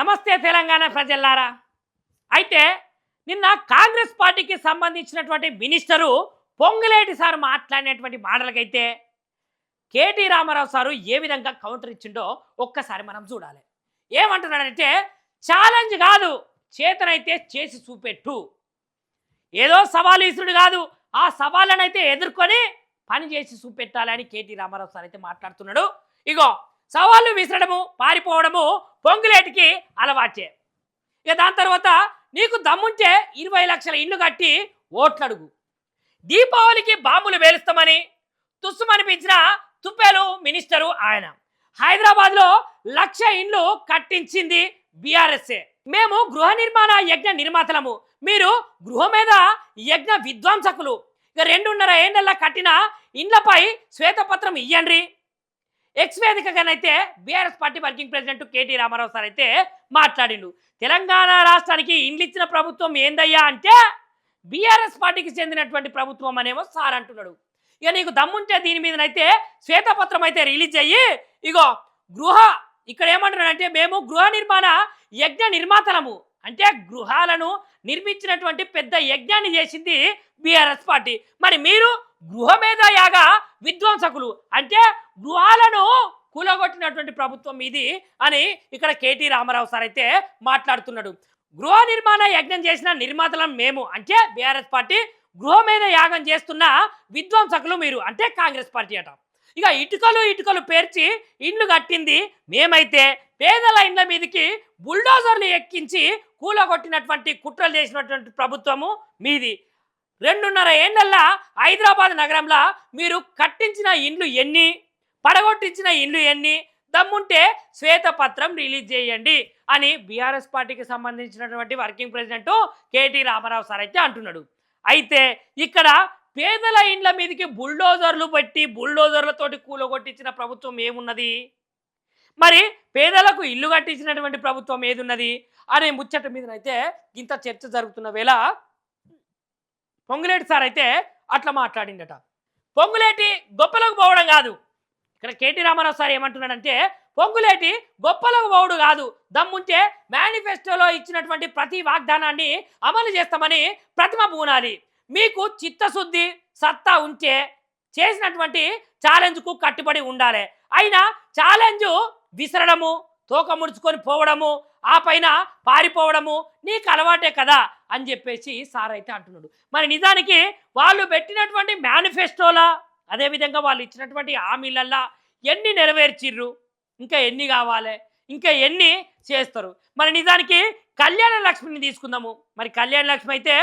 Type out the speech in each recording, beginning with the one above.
నమస్తే తెలంగాణ ప్రజలారా. అయితే నిన్న కాంగ్రెస్ పార్టీకి సంబంధించినటువంటి మినిస్టరు పొంగులేటి సార్ మాట్లాడినటువంటి మాటలకైతే కేటీ రామారావు సారు ఏ విధంగా కౌంటర్ ఇచ్చిండో ఒక్కసారి మనం చూడాలి. ఏమంటున్నాడంటే ఛాలెంజ్ కాదు, చేతనైతే చేసి చూపెట్టు. ఏదో సవాలు ఇసుడు కాదు, ఆ సవాళ్ళనైతే ఎదుర్కొని పని చేసి చూపెట్టాలని కేటీ రామారావు సార్ అయితే మాట్లాడుతున్నాడు. ఇగో సవాళ్ళు విసరడము పారిపోవడము పొంగులేటికి అలవాటే. ఇక దాని తర్వాత నీకు దమ్ముంటే 20 లక్షల ఇల్లు కట్టి ఓట్లడుగు, దీపావళికి బాంబులు వేలుస్తామని తుస్సుమనిపించిన తుప్పేలు మినిస్టరు ఆయన. హైదరాబాద్లో 1,00,000 ఇండ్లు కట్టించింది బీఆర్ఎస్ఏ. మేము గృహ నిర్మాణ యజ్ఞ నిర్మాతలము, మీరు గృహమేధ యజ్ఞ విధ్వంసకులు. ఇక 2.5 ఏళ్లలో కట్టిన ఇండ్లపై శ్వేతపత్రం ఇయ్యండి. ఎక్స్ వేదికగానైతే BRS party working president KT Ramarao sir అయితే మాట్లాడిండు. తెలంగాణ రాష్ట్రానికి ఇండ్లు ఇచ్చిన ప్రభుత్వం ఏందయ్యా అంటే బీఆర్ఎస్ పార్టీకి చెందినటువంటి ప్రభుత్వం అనేమో సార్ అంటున్నాడు. ఇక నీకు దమ్ముంటే దీని మీదనైతే శ్వేతపత్రం అయితే రిలీజ్ అయ్యి ఇగో ఇక్కడ ఏమంటున్నాడంటే మేము గృహ నిర్మాణ యజ్ఞ నిర్మాతలము, అంటే గృహాలను నిర్మించినటువంటి పెద్ద యజ్ఞాన్ని చేసింది బీఆర్ఎస్ పార్టీ. మరి మీరు గృహమేధ యాగ విధ్వంసకులు, అంటే గృహాలను కూలగొట్టినటువంటి ప్రభుత్వం ఇది అని ఇక్కడ కేటీ రామారావు సార్ అయితే మాట్లాడుతున్నాడు. గృహ నిర్మాణ యజ్ఞం చేసిన నిర్మాతలం మేము, అంటే బీఆర్ఎస్ పార్టీ. గృహమేధ యాగం చేస్తున్న విధ్వంసకులు మీరు, అంటే కాంగ్రెస్ పార్టీ అట. ఇక ఇటుకలు పేర్చి ఇండ్లు కట్టింది మేమైతే పేదల ఇండ్ల మీదకి బుల్డోజర్లు ఎక్కించి కూలగొట్టినటువంటి కుట్రలు చేసినటువంటి ప్రభుత్వము మీది. 2.5 ఏళ్లల్లా హైదరాబాద్ నగరంలో మీరు కట్టించిన ఇండ్లు ఎన్ని, పడగొట్టించిన ఇండ్లు ఎన్ని, దమ్ముంటే శ్వేతపత్రం రిలీజ్ చేయండి అని బీఆర్ఎస్ పార్టీకి సంబంధించినటువంటి working president KT Ramarao sir అయితే అంటున్నాడు. అయితే ఇక్కడ పేదల ఇండ్ల మీదకి బుల్డోజర్లు పెట్టి బుల్డోజర్లతోటి కూలగొట్టించిన ప్రభుత్వం ఏమున్నది, మరి పేదలకు ఇల్లు కట్టించినటువంటి ప్రభుత్వం ఏదున్నది అనే ముచ్చట మీదనైతే ఇంత చర్చ జరుగుతున్న వేళ పొంగులేటి సార్ అయితే అట్లా మాట్లాడిండట. పొంగులేటి గొప్పలకు పోవడం కాదు, ఇక్కడ కేటీ రామారావు సార్ ఏమంటున్నాడంటే పొంగులేటి గొప్పలకు పోవడు కాదు, దమ్ముంటే మేనిఫెస్టోలో ఇచ్చినటువంటి ప్రతి వాగ్దానాన్ని అమలు చేస్తామని ప్రతిమ పూనాలి. మీకు చిత్తశుద్ధి సత్తా ఉంటే చేసినటువంటి ఛాలెంజ్కు కట్టుబడి ఉండాలి. అయినా ఛాలెంజ్ విసరడము, తోక ముడుచుకొని పోవడము, ఆ పైన పారిపోవడము నీకు అలవాటే కదా అని చెప్పేసి సార్ అయితే అంటున్నాడు. మరి నిజానికి వాళ్ళు పెట్టినటువంటి మేనిఫెస్టోలా, అదేవిధంగా వాళ్ళు ఇచ్చినటువంటి హామీలల్లా ఎన్ని నెరవేర్చిర్రు, ఇంకా ఎన్ని కావాలి, ఇంకా ఎన్ని చేస్తారు? మరి నిజానికి కళ్యాణ లక్ష్మిని తీసుకుందాము. మరి కళ్యాణ లక్ష్మి అయితే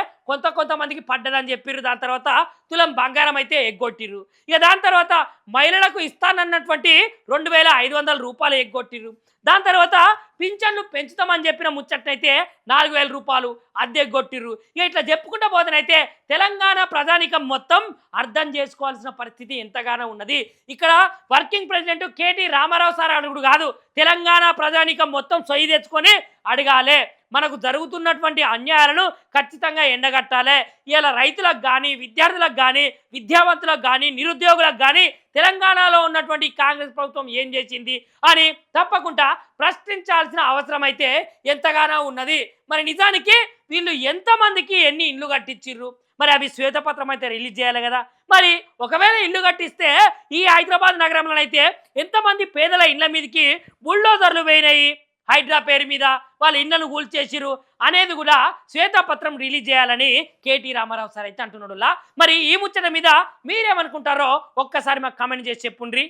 కొంతమందికి పడ్డదని చెప్పిర్రు, దాని తర్వాత తులం బంగారం అయితే ఎగ్గొట్టిర్రు. ఇక దాని తర్వాత మహిళలకు ఇస్తానన్నటువంటి 2,500 రూపాయలు ఎగ్గొట్టిర్రు. దాని తర్వాత పింఛన్లు పెంచుతామని చెప్పిన ముచ్చట్నైతే 4,000 రూపాయలు అద్దెగొట్టిర్రు. ఇక ఇట్లా చెప్పుకుంటూ పోతేనైతే తెలంగాణ ప్రజానికం మొత్తం అర్థం చేసుకోవాల్సిన పరిస్థితి ఎంతగానో ఉన్నది. ఇక్కడ working president KT Ramarao sir అడుగుడు కాదు, తెలంగాణ ప్రజానికం మొత్తం సొయ్యి తెచ్చుకొని అడగాలి. మనకు జరుగుతున్నటువంటి అన్యాయాలను ఖచ్చితంగా ఎండగట్టాలి. ఇలా రైతులకు కానీ, విద్యార్థులకు కానీ, విద్యావంతులకు కానీ, నిరుద్యోగులకు కానీ తెలంగాణలో ఉన్నటువంటి కాంగ్రెస్ ప్రభుత్వం ఏం చేసింది అని తప్పకుండా ప్రశ్నించాల్సిన అవసరం అయితే ఎంతగానో ఉన్నది. మరి నిజానికి వీళ్ళు ఎంతమందికి ఎన్ని ఇండ్లు కట్టించిర్రు, మరి అవి శ్వేతపత్రం అయితే రిలీజ్ చేయాలి కదా. మరి ఒకవేళ ఇల్లు కట్టిస్తే ఈ హైదరాబాద్ నగరంలోనైతే ఎంతమంది పేదల ఇండ్ల మీదకి బుల్డోజర్లు వేయినాయి, హైడ్రా పేరు మీద వాళ్ళ ఇళ్లను కూల్చేసిరు అనేది కూడా శ్వేతపత్రం రిలీజ్ చేయాలని కేటీ రామారావు సార్ అయితే అంటున్నాడు. మరి ఈ ముచ్చట మీద మీరేమనుకుంటారో ఒక్కసారి మాకు కామెంట్ చేసి చెప్పుండ్రి.